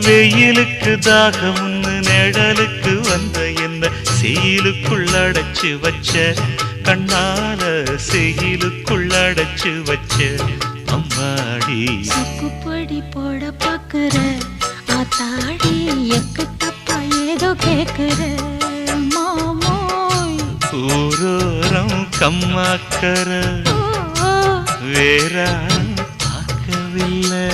வெயிலுக்கு தாகம்னு நிழலுக்கு வந்த என்ன செயலுக்குள் அடைச்சு வச்ச கண்ணால செயலுக்குள் அடைச்சு வச்ச அம்மாடி சக்குப்படி போட பாக்குற ஆத்தாடி எக்கு தப்பா ஏதோ கேக்குற மாமோய் ஊரோரம் கம்மாக்கர வேற பார்க்கவில்லை